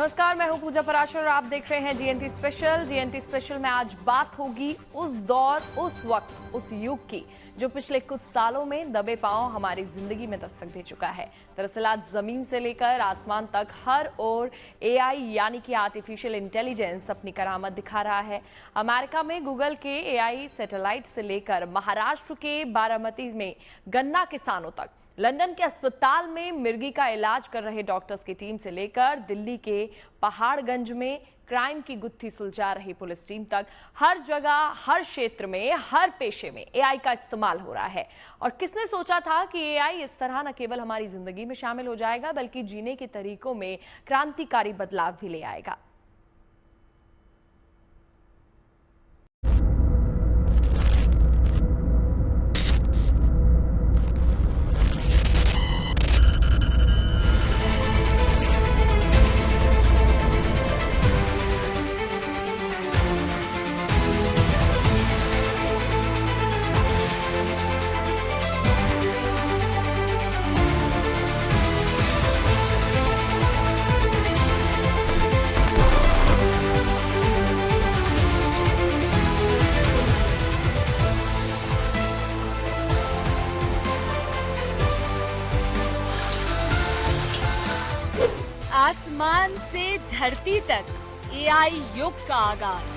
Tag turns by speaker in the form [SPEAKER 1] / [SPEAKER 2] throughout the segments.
[SPEAKER 1] नमस्कार, मैं हूं पूजा पराशर और आप देख रहे हैं जीएनटी स्पेशल। जीएनटी स्पेशल में आज बात होगी उस दौर, उस वक्त, उस युग की जो पिछले कुछ सालों में दबे पांव हमारी जिंदगी में दस्तक दे चुका है। दरअसल आज जमीन से लेकर आसमान तक हर ओर एआई यानी कि आर्टिफिशियल इंटेलिजेंस अपनी करामत दिखा रहा है। अमेरिका में गूगल के एआई सैटेलाइट से लेकर महाराष्ट्र के बारामती में गन्ना किसानों तक, लंदन के अस्पताल में मिर्गी का इलाज कर रहे डॉक्टर्स की टीम से लेकर दिल्ली के पहाड़गंज में क्राइम की गुत्थी सुलझा रही पुलिस टीम तक, हर जगह, हर क्षेत्र में, हर पेशे में एआई का इस्तेमाल हो रहा है। और किसने सोचा था कि एआई इस तरह न केवल हमारी जिंदगी में शामिल हो जाएगा बल्कि जीने के तरीकों में क्रांतिकारी बदलाव भी ले आएगा।
[SPEAKER 2] आसमान से धरती तक एआई युग का आगाज।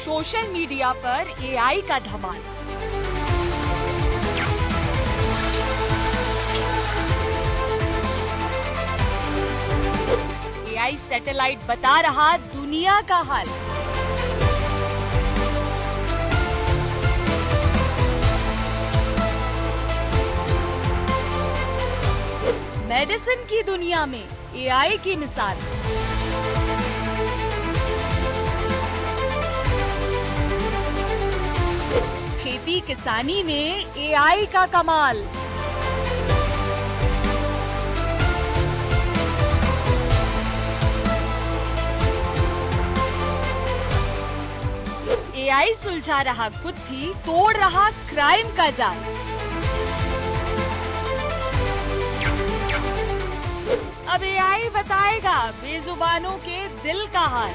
[SPEAKER 2] सोशल मीडिया पर एआई का धमाल। एआई सैटेलाइट बता रहा दुनिया का हाल। मेडिसिन की दुनिया में एआई की मिसाल। खेती किसानी में एआई का कमाल। एआई सुलझा रहा गुत्थी, तोड़ रहा क्राइम का जाल। अब एआई बताएगा बेजुबानों के दिल का हाल।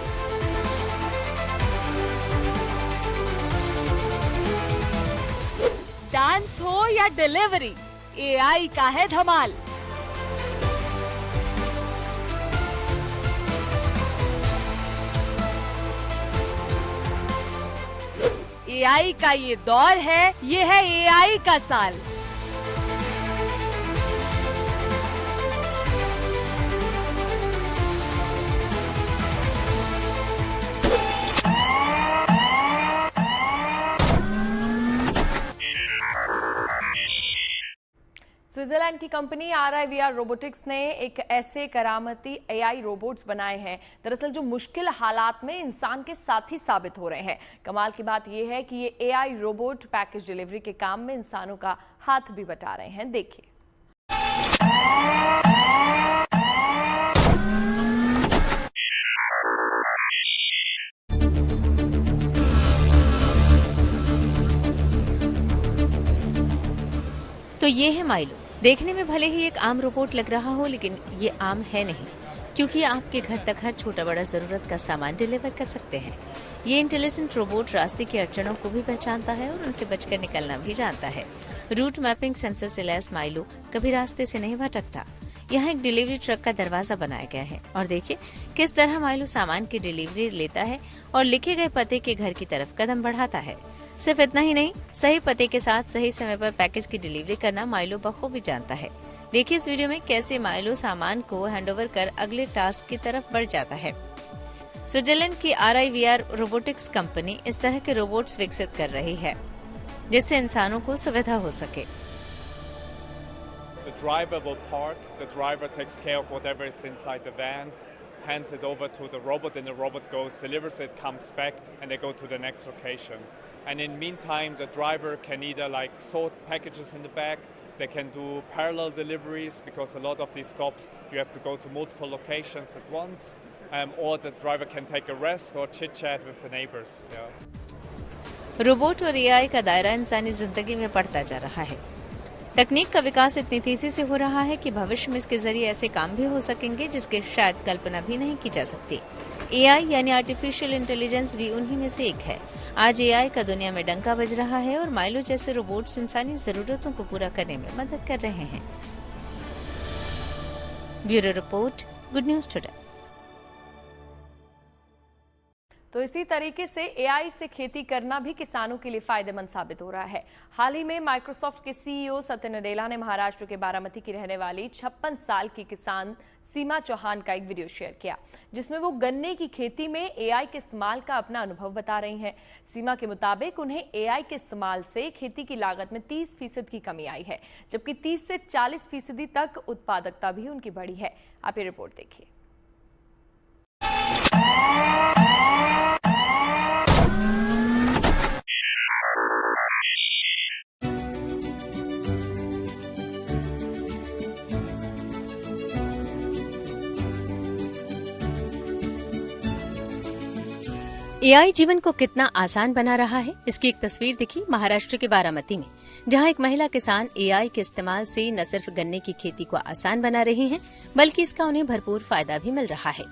[SPEAKER 2] डांस हो या डिलीवरी, एआई का है धमाल। एआई का ये दौर है, ये है एआई का साल।
[SPEAKER 1] स्विट्जरलैंड की कंपनी RIVR रोबोटिक्स ने एक ऐसे करामती एआई रोबोट्स बनाए हैं दरअसल जो मुश्किल हालात में इंसान के साथी साबित हो रहे हैं। कमाल की बात यह है कि ये एआई रोबोट पैकेज डिलीवरी के काम में इंसानों का हाथ भी बटा रहे हैं। देखिए।
[SPEAKER 3] तो ये है माइलो। देखने में भले ही एक आम रोबोट लग रहा हो, लेकिन ये आम है नहीं, क्योंकि आपके घर तक हर छोटा बड़ा जरूरत का सामान डिलीवर कर सकते हैं। ये इंटेलिजेंट रोबोट रास्ते की अड़चनों को भी पहचानता है और उनसे बचकर निकलना भी जानता है। रूट मैपिंग सेंसर से लैस माइलो कभी रास्ते से नहीं भटकता। यहाँ एक डिलीवरी ट्रक का दरवाजा बनाया गया है और देखिए किस तरह माइलो सामान की डिलीवरी लेता है और लिखे गए पते के घर की तरफ कदम बढ़ाता है। सिर्फ इतना ही नहीं, सही पते के साथ सही समय पर पैकेज की डिलीवरी करना माइलो बखूबी जानता है। देखिए इस वीडियो में कैसे माइलो सामान को हैंडओवर कर अगले टास्क की तरफ बढ़ जाता है। स्विट्जरलैंड की RIVR रोबोटिक्स कंपनी इस तरह के रोबोट्स विकसित कर रही है जिससे इंसानों को सुविधा हो सके।
[SPEAKER 4] The driver will park, the driver takes care of whatever is inside the van, hands it over to the robot, and the robot goes, delivers it, comes back, and they go to the next location. And in the meantime, the driver can either like sort packages in the back, they can do parallel deliveries because a lot of these stops you have to go to multiple locations at once, or the driver can take a rest or chit chat with the neighbors.
[SPEAKER 3] Robot और AI का दायरा इंसानी जिंदगी में बढ़ता जा रहा है। तकनीक का विकास इतनी तेजी से हो रहा है कि भविष्य में इसके जरिए ऐसे काम भी हो सकेंगे जिसकी शायद कल्पना भी नहीं की जा सकती। एआई यानी आर्टिफिशियल इंटेलिजेंस भी उन्हीं में से एक है। आज एआई का दुनिया में डंका बज रहा है और माइलो जैसे रोबोट्स इंसानी जरूरतों को पूरा करने में मदद कर रहे हैं। Bureau report, good news today.
[SPEAKER 1] तो इसी तरीके से एआई से खेती करना भी किसानों के लिए फायदेमंद साबित हो रहा है। हाल ही में माइक्रोसॉफ्ट के सीईओ सत्य नडेला ने महाराष्ट्र के बारामती की रहने वाली 56 साल की किसान सीमा चौहान का एक वीडियो शेयर किया, जिसमें वो गन्ने की खेती में एआई के इस्तेमाल का अपना अनुभव बता रही हैं। सीमा के मुताबिक उन्हें एआई के इस्तेमाल से खेती की लागत में 30% की कमी आई है, जबकि 30 से 40% तक उत्पादकता भी उनकी बढ़ी है। आप ये रिपोर्ट देखिए।
[SPEAKER 3] एआई जीवन को कितना आसान बना रहा है, इसकी एक तस्वीर दिखी महाराष्ट्र के बारामती में, जहां एक महिला किसान एआई के इस्तेमाल से न सिर्फ गन्ने की खेती को आसान बना रही हैं, बल्कि इसका उन्हें भरपूर फायदा भी मिल रहा है।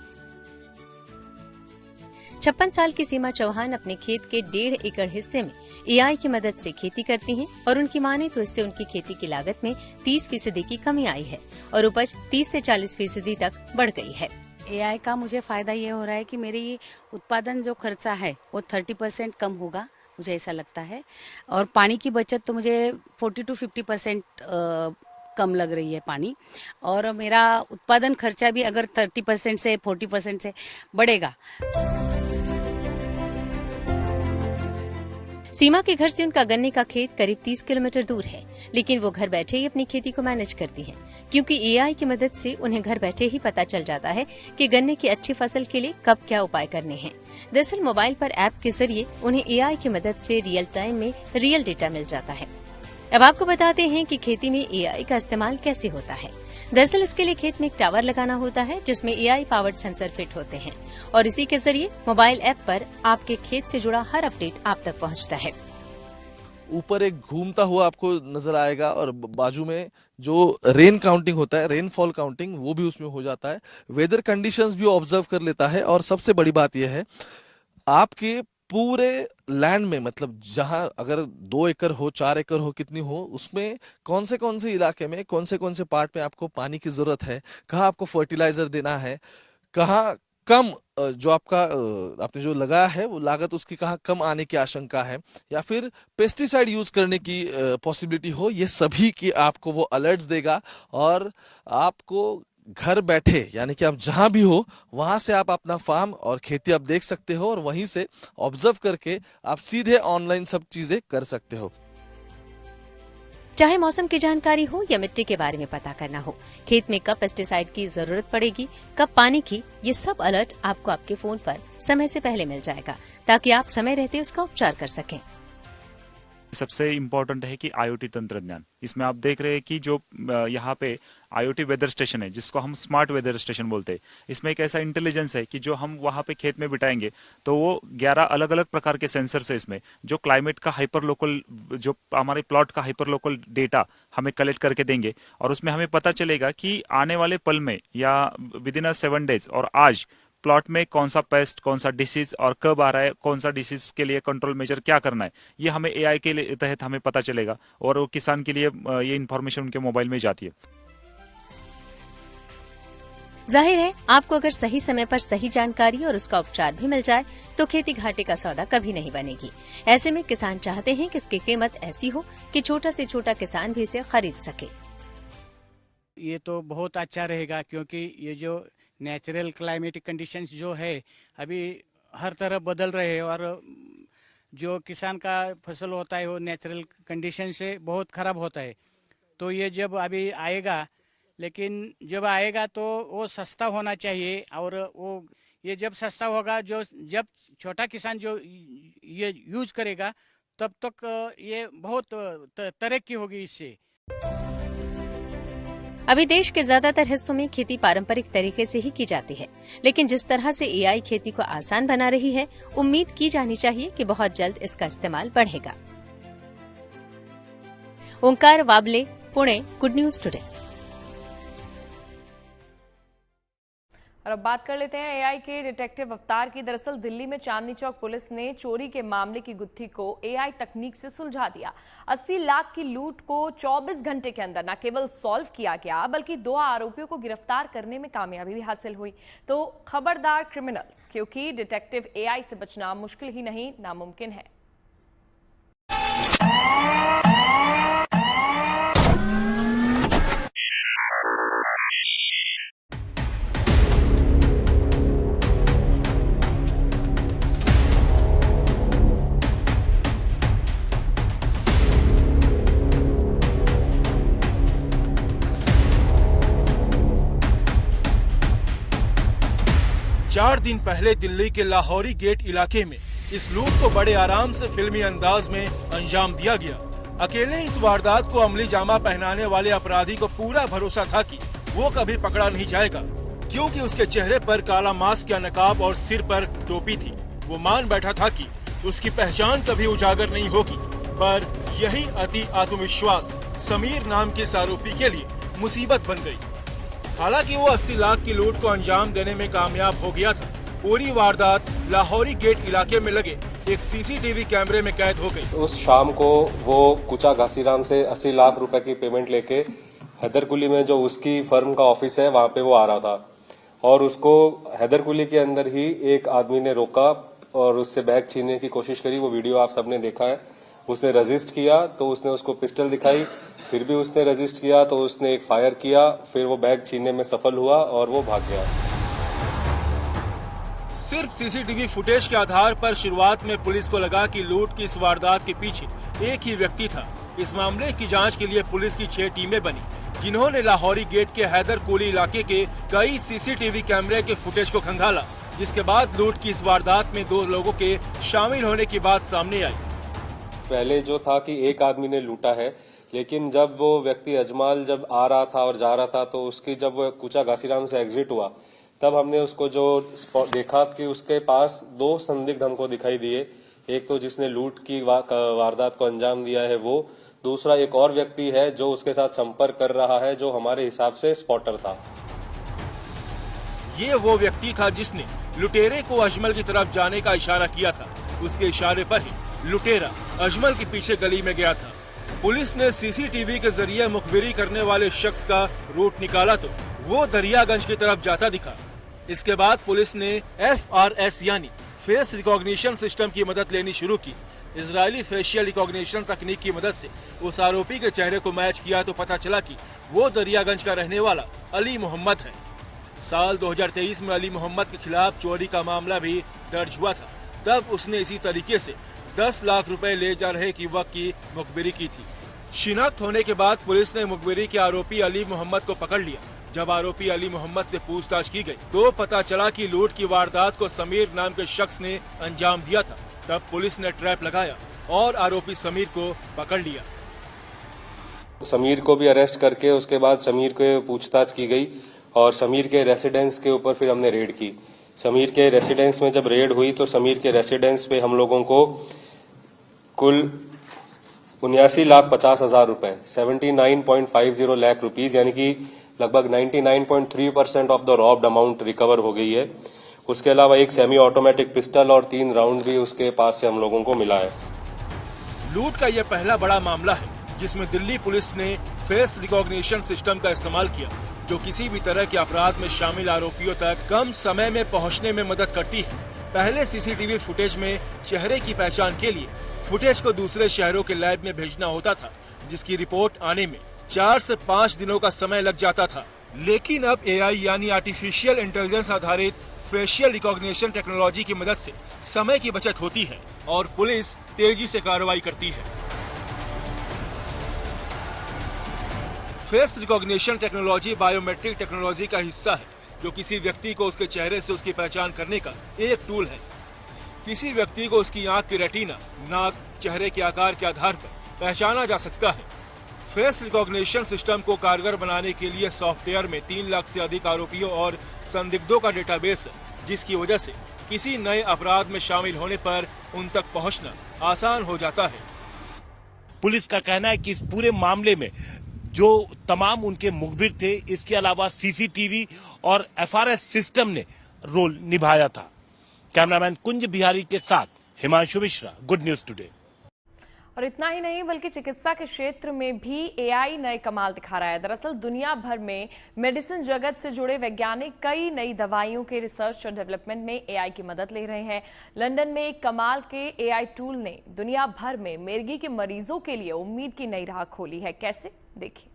[SPEAKER 3] 56 साल की सीमा चौहान अपने खेत के 1.5 एकड़ हिस्से में एआई की मदद से खेती करती हैं और उनकी माने तो इससे उनकी खेती की लागत में 30% की कमी आई है और उपज 30 से 40% तक बढ़ गई है।
[SPEAKER 5] एआई का मुझे फायदा ये हो रहा है कि मेरी उत्पादन जो खर्चा है वो 30% कम होगा, मुझे ऐसा लगता है। और पानी की बचत तो मुझे 40 to 50% कम लग रही है पानी, और मेरा उत्पादन खर्चा भी अगर 30% से 40% से बढ़ेगा।
[SPEAKER 3] सीमा के घर से उनका गन्ने का खेत करीब 30 किलोमीटर दूर है, लेकिन वो घर बैठे ही अपनी खेती को मैनेज करती हैं, क्योंकि एआई की मदद से उन्हें घर बैठे ही पता चल जाता है कि गन्ने की अच्छी फसल के लिए कब क्या उपाय करने हैं। दरअसल मोबाइल पर ऐप के जरिए उन्हें एआई की मदद से रियल टाइम में रियल डेटा मिल जाता है। अब आपको बताते हैं कि खेती में एआई का इस्तेमाल कैसे होता है। दरअसल इसके लिए खेत में एक टावर लगाना होता है, जिसमें एआई पावर्ड सेंसर फिट होते हैं और इसी के जरिए मोबाइल ऐप पर आपके खेत से जुड़ा हर अपडेट आप तक पहुंचता है।
[SPEAKER 6] ऊपर एक घूमता हुआ आपको नजर आएगा और बाजू में जो रेन काउंटिंग होता है, रेनफॉल काउंटिंग, वो भी उसमें हो जाता है। वेदर कंडीशंस भी ऑब्जर्व कर लेता है और सबसे बड़ी बात यह है, आपके पूरे लैंड में, मतलब जहां अगर 2 एकड़ हो, 4 एकड़ हो, कितनी हो, उसमें कौन से इलाके में कौन से पार्ट में आपको पानी की जरूरत है, कहाँ आपको फर्टिलाइजर देना है, कहाँ कम जो आपने जो लगाया है वो लागत उसकी कहाँ कम आने की आशंका है, या फिर पेस्टिसाइड यूज करने की पॉसिबिलिटी हो, ये सभी की आपको वो अलर्ट्स देगा और आपको घर बैठे, यानी कि आप जहां भी हो वहां से आप अपना फार्म और खेती आप देख सकते हो और वहीं से ऑब्जर्व करके आप सीधे ऑनलाइन सब चीजें कर सकते हो।
[SPEAKER 3] चाहे मौसम की जानकारी हो या मिट्टी के बारे में पता करना हो, खेत में कब पेस्टिसाइड की जरूरत पड़ेगी, कब पानी की, ये सब अलर्ट आपको आपके फोन पर समय से पहले मिल जाएगा, ताकि आप समय रहते उसका उपचार कर सकें।
[SPEAKER 7] सबसे इम्पोर्टेंट है कि आईओटी तंत्रज्ञान, इसमें आप देख रहे हैं कि जो यहाँ पे आईओटी वेदर स्टेशन है, जिसको हम स्मार्ट वेदर स्टेशन बोलते हैं, इसमें एक ऐसा इंटेलिजेंस है कि जो हम वहाँ पे खेत में बिठाएंगे तो वो 11 अलग अलग प्रकार के सेंसर्स है इसमें, जो क्लाइमेट का हाइपर लोकल, जो हमारे प्लॉट का हाइपर लोकल डेटा हमें कलेक्ट करके देंगे और उसमें हमें पता चलेगा कि आने वाले पल में या विदिन 7 डेज और आज प्लॉट में कौन सा पेस्ट, कौन सा डिसीज और कब आ रहा है, कौन सा डिसीज के लिए कंट्रोल मेजर क्या करना है, ये हमें एआई के तहत हमें पता चलेगा और वो किसान के लिए ये इन्फॉर्मेशन उनके मोबाइल में जाती है।
[SPEAKER 3] जाहिर है, आपको अगर सही समय पर सही जानकारी और उसका उपचार भी मिल जाए तो खेती घाटे का सौदा कभी नहीं बनेगी। ऐसे में किसान चाहते हैं कि इसकी कीमत ऐसी हो कि छोटा से छोटा किसान भी इसे खरीद सके।
[SPEAKER 8] ये तो बहुत अच्छा रहेगा, क्योंकि ये जो नेचुरल क्लाइमेटिक कंडीशंस जो है अभी हर तरफ बदल रहे हैं और जो किसान का फसल होता है वो नेचुरल कंडीशन से बहुत खराब होता है। तो ये जब अभी आएगा, लेकिन जब आएगा तो वो सस्ता होना चाहिए, और वो ये जब सस्ता होगा, जो जब छोटा किसान जो ये यूज करेगा तब तक ये बहुत तरक्की होगी इससे।
[SPEAKER 3] अभी देश के ज्यादातर हिस्सों में खेती पारंपरिक तरीके से ही की जाती है, लेकिन जिस तरह से एआई खेती को आसान बना रही है, उम्मीद की जानी चाहिए कि बहुत जल्द इसका इस्तेमाल बढ़ेगा। ओंकार वाबले, पुणे, गुड न्यूज टुडे।
[SPEAKER 1] और अब बात कर लेते हैं एआई के डिटेक्टिव अवतार की। दरअसल दिल्ली में चांदनी चौक पुलिस ने चोरी के मामले की गुत्थी को एआई तकनीक से सुलझा दिया। 80 लाख की लूट को 24 घंटे के अंदर न केवल सॉल्व किया गया बल्कि 2 आरोपियों को गिरफ्तार करने में कामयाबी भी हासिल हुई। तो खबरदार क्रिमिनल्स, क्योंकि डिटेक्टिव एआई से बचना मुश्किल ही नहीं नामुमकिन है।
[SPEAKER 9] 4 दिन पहले दिल्ली के लाहौरी गेट इलाके में इस लूट को बड़े आराम से फिल्मी अंदाज में अंजाम दिया गया। अकेले इस वारदात को अमली जामा पहनाने वाले अपराधी को पूरा भरोसा था कि वो कभी पकड़ा नहीं जाएगा, क्योंकि उसके चेहरे पर काला मास्क या नकाब और सिर पर टोपी थी। वो मान बैठा था कि उसकी पहचान कभी उजागर नहीं होगी, पर यही अति आत्मविश्वास समीर नाम के इस आरोपी के लिए मुसीबत बन गई। हालांकि वो 80 लाख की लूट को अंजाम देने में कामयाब हो गया था। पूरी वारदात लाहौरी गेट इलाके में लगे एक सीसीटीवी कैमरे में कैद हो गई।
[SPEAKER 10] उस शाम को वो कुचा घासीराम से 80 लाख रुपए की पेमेंट लेके हैदरकुली में जो उसकी फर्म का ऑफिस है वहाँ पे वो आ रहा था, और उसको हैदरकुली के अंदर ही एक आदमी ने रोका और उससे बैग छीनने की कोशिश करी। वो वीडियो आप सबने देखा है। उसने रेजिस्ट किया तो उसने उसको पिस्टल दिखाई, फिर भी उसने रेजिस्ट किया तो उसने एक फायर किया, फिर वो बैग छीनने में सफल हुआ और वो भाग गया।
[SPEAKER 9] सिर्फ सीसीटीवी फुटेज के आधार पर शुरुआत में पुलिस को लगा कि लूट की इस वारदात के पीछे एक ही व्यक्ति था। इस मामले की जांच के लिए पुलिस की 6 टीमें बनी, जिन्होंने लाहौरी गेट के हैदरकुली इलाके के कई सीसीटीवी कैमरे के फुटेज को खंगाला, जिसके बाद लूट की इस वारदात में 2 लोगों के शामिल होने की बात सामने आई।
[SPEAKER 10] पहले जो था कि एक आदमी ने लूटा है, लेकिन जब वो व्यक्ति अजमाल जब आ रहा था और जा रहा था तो उसकी जब कुचा घासीराम से एग्जिट हुआ तब हमने उसको जो देखा कि उसके पास 2 संदिग्ध हमको दिखाई दिए। एक तो जिसने लूट की वारदात को अंजाम दिया है वो, दूसरा एक और व्यक्ति है जो उसके साथ संपर्क कर रहा है, जो हमारे हिसाब से स्पॉटर था।
[SPEAKER 9] ये वो व्यक्ति था जिसने लुटेरे को अजमल की तरफ जाने का इशारा किया था। उसके इशारे पर ही लुटेरा अजमल के पीछे गली में गया था। पुलिस ने सीसीटीवी के जरिए मुखबिरी करने वाले शख्स का रूट निकाला तो वो दरियागंज की तरफ जाता दिखा। इसके बाद पुलिस ने FRS यानी फेस रिकॉग्निशन सिस्टम की मदद लेनी शुरू की। इजरायली फेशियल रिकॉग्निशन तकनीक की मदद से उस आरोपी के चेहरे को मैच किया तो पता चला कि वो दरियागंज का रहने वाला अली मोहम्मद है। साल 2023 में अली मोहम्मद के खिलाफ चोरी का मामला भी दर्ज हुआ था। तब उसने इसी तरीके से 10 लाख रुपए ले जा रहे युवक की मुखबिरी की थी। शिनाख्त होने के बाद पुलिस ने मुखबिरी के आरोपी अली मोहम्मद को पकड़ लिया। जब आरोपी अली मोहम्मद से पूछताछ की गई तो पता चला कि लूट की वारदात को समीर नाम के शख्स ने अंजाम दिया था। तब पुलिस ने ट्रैप लगाया और आरोपी समीर को पकड़ लिया।
[SPEAKER 10] समीर को भी अरेस्ट करके उसके बाद समीर को पूछताछ की गई और समीर के रेसिडेंस के ऊपर फिर हमने रेड की। समीर के रेसिडेंस में जब रेड हुई तो समीर के रेसिडेंस पे हम लोगों को कुल 79,50,000 रुपए 79.50 लाख रुपीज यानी कि लगभग 99.3% of the robbed amount recover हो गई है। उसके अलावा एक सेमी ऑटोमेटिक पिस्टल और 3 राउंड भी उसके पास से हम लोगों को मिला है।
[SPEAKER 9] लूट का यह पहला बड़ा मामला है जिसमें दिल्ली पुलिस ने फेस रिकॉग्निशन सिस्टम का इस्तेमाल किया, जो किसी भी तरह के अपराध में शामिल आरोपियों तक कम समय में पहुंचने में मदद करती है। पहले सीसीटीवी फुटेज में चेहरे की पहचान के लिए फुटेज को दूसरे शहरों के लैब में भेजना होता था, जिसकी रिपोर्ट आने में 4 से 5 दिनों का समय लग जाता था। लेकिन अब AI यानी आर्टिफिशियल इंटेलिजेंस आधारित फेशियल रिकॉग्निशन टेक्नोलॉजी की मदद से समय की बचत होती है और पुलिस तेजी से कार्रवाई करती है। Face recognition technology biometric technology का हिस्सा है, जो किसी व्यक्ति को उसके चेहरे से उसकी पहचान करने का एक टूल है। किसी व्यक्ति को उसकी आंख की रेटिना, नाक, चेहरे के आकार के आधार पर पहचाना जा सकता है। फेस रिकॉग्निशन सिस्टम को कारगर बनाने के लिए सॉफ्टवेयर में 3 लाख से अधिक आरोपियों और संदिग्धों का डेटाबेस है, जिसकी वजह से किसी नए अपराध में शामिल होने पर उन तक पहुंचना आसान हो जाता है।
[SPEAKER 11] पुलिस का कहना है कि इस पूरे मामले में
[SPEAKER 9] जो तमाम उनके मुखबिर थे। इसके अलावा सीसीटीवी और एफआरएस सिस्टम ने रोल निभाया था। कैमरामैन कुंज बिहारी के साथ Himanshu Mishra, good news today.
[SPEAKER 1] और इतना ही नहीं बल्कि चिकित्सा के क्षेत्र में भी एआई नए कमाल दिखा रहा है। दरअसल दुनिया भर में मेडिसिन जगत से जुड़े वैज्ञानिक कई नई दवाइयों के रिसर्च और डेवलपमेंट में एआई की मदद ले रहे हैं। लंदन में एक कमाल के एआई टूल ने दुनिया भर में मिर्गी के मरीजों के लिए उम्मीद की नई राह खोली है। कैसे, देखिए।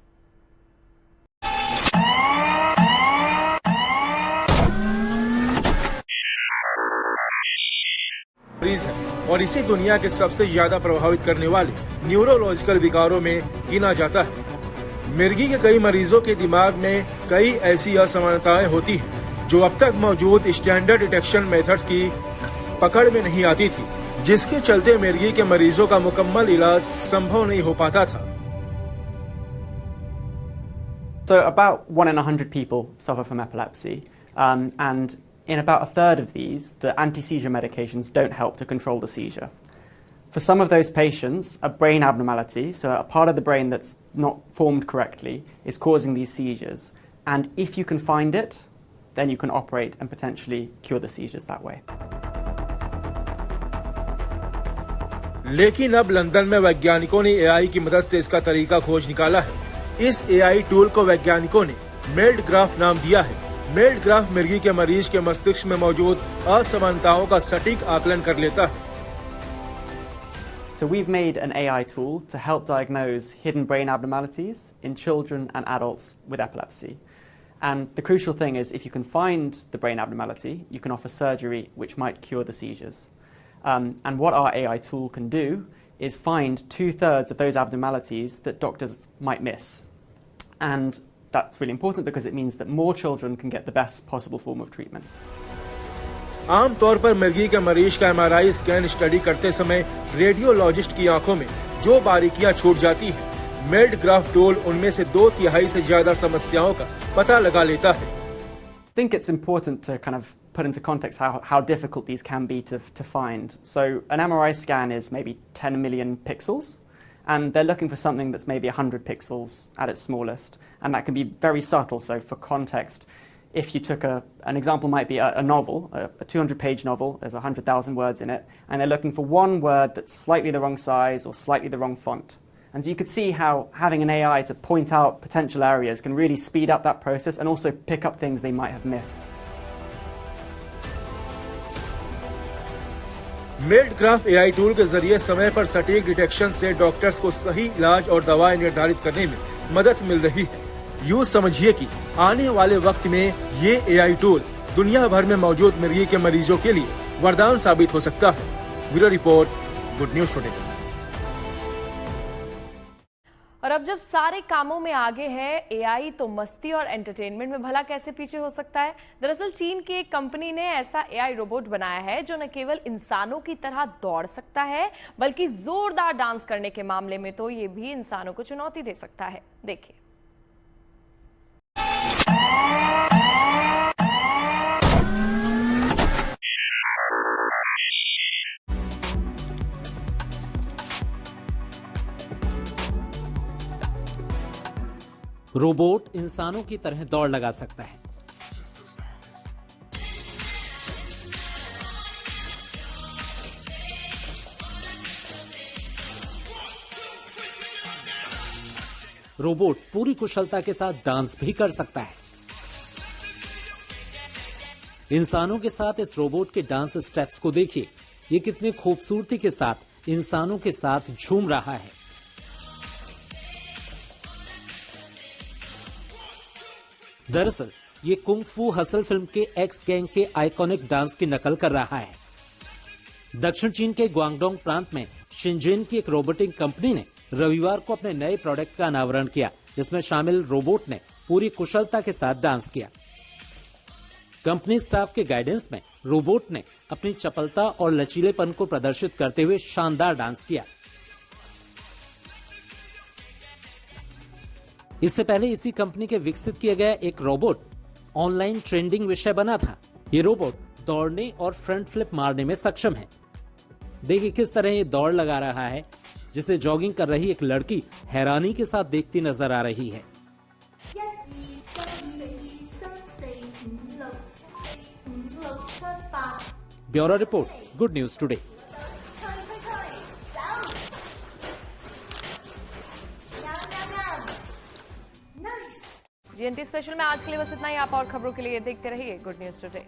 [SPEAKER 9] मरीज है और इसे दुनिया के सबसे ज्यादा प्रभावित करने वाले न्यूरोलॉजिकल विकारों में गिना जाता है। मिर्गी के कई मरीजों के दिमाग में कई ऐसी असमानताएं होती हैं जो अब तक मौजूद स्टैंडर्ड डिटेक्शन मेथड की पकड़ में नहीं आती थी, जिसके चलते मिर्गी के मरीजों का मुकम्मल इलाज संभव नहीं हो पाता था।
[SPEAKER 11] So about 1 in 100 people suffer from epilepsy, and in about a third of these, the anti-seizure medications don't help to control the seizure. For some of those patients, a brain abnormality, so a part of the brain that's not formed correctly, is causing these seizures. And if you can find it, then you can operate and potentially cure the seizures that way.
[SPEAKER 9] लेकिन अब London में वैज्ञानिकों ने AI की मदद से इसका तरीका खोज निकाला है। इस एआई टूल को वैज्ञानिकों ने मेल्ड ग्राफ नाम दिया है। मेल्ड ग्राफ मिर्गी के मरीज के मस्तिष्क में मौजूद असमानताओं का सटीक आकलन कर लेता है।
[SPEAKER 11] So we've made an AI tool to help diagnose hidden brain abnormalities in children and adults with epilepsy. And the crucial thing is, if you can find the brain abnormality, you can offer surgery which might cure the seizures. And what our AI tool can do is find 2/3 of those abnormalities that doctors might miss. And that's really important because it means that more children can get the best possible form of treatment.
[SPEAKER 9] आम तौर पर मिर्गी के मरीज का MRI scan study करते समय radiologist की आंखों में जो बारीकियां छूट जाती हैं, मेल्ड ग्राफ टूल उनमें से 2/3 से ज्यादा समस्याओं का पता लगा लेता है।
[SPEAKER 11] I think it's important to kind of put into context how difficult these can be to find. So an MRI scan is maybe 10 million pixels, and they're looking for something that's maybe 100 pixels at its smallest, and that can be very subtle. So for context, if you took an example might be a novel, a 200-page novel, there's 100,000 words in it, and they're looking for one word that's slightly the wrong size or slightly the wrong font. And so you could see how having an AI to point out potential areas can really speed up that process and also pick up things they might have missed.
[SPEAKER 9] Meld graph AI tool के जरिए समय पर सटीक detection से doctors को सही इलाज और दवाएं निर्धारित करने में मदद मिल रही है। यूं समझिए कि आने वाले वक्त में ये एआई टूल दुनिया भर में मौजूद मिर्गी के मरीजों के लिए वरदान साबित हो सकता है। Bureau report, good news today.
[SPEAKER 1] और अब जब सारे कामों में आगे है एआई, तो मस्ती और एंटरटेनमेंट में भला कैसे पीछे हो सकता है। दरअसल चीन की एक कंपनी ने ऐसा एआई रोबोट बनाया है जो न केवल इंसानों की तरह दौड़ सकता है, बल्कि जोरदार डांस करने के मामले में तो ये भी इंसानों को चुनौती दे सकता है। देखिए।
[SPEAKER 12] रोबोट इंसानों की तरह दौड़ लगा सकता है। रोबोट पूरी कुशलता के साथ डांस भी कर सकता है। इंसानों के साथ इस रोबोट के डांस स्टेप्स को देखिए, ये कितनी खूबसूरती के साथ इंसानों के साथ झूम रहा है। दरअसल ये कुंग फू हसल फिल्म के एक्स गैंग के आइकॉनिक डांस की नकल कर रहा है। दक्षिण चीन के ग्वांगडोंग प्रांत में शिनजिन की एक रोबोटिक कंपनी ने रविवार को अपने नए प्रोडक्ट का अनावरण किया, जिसमें शामिल रोबोट ने पूरी कुशलता के साथ डांस किया। कंपनी स्टाफ के गाइडेंस में रोबोट ने अपनी चपलता और लचीलेपन को प्रदर्शित करते हुए शानदार डांस किया। इससे पहले इसी कंपनी के विकसित किया गया एक रोबोट ऑनलाइन ट्रेंडिंग विषय बना था। ये रोबोट दौड़ने और फ्रंट फ्लिप मारने में सक्षम है। देखिए किस तरह ये दौड़ लगा रहा है जिसे जॉगिंग कर रही एक लड़की हैरानी के साथ देखती नजर आ रही है। Bureau report, good news today.
[SPEAKER 1] GNT special में आज के लिए बस इतना ही। आप और खबरों के लिए देखते रहिए गुड न्यूज टुडे।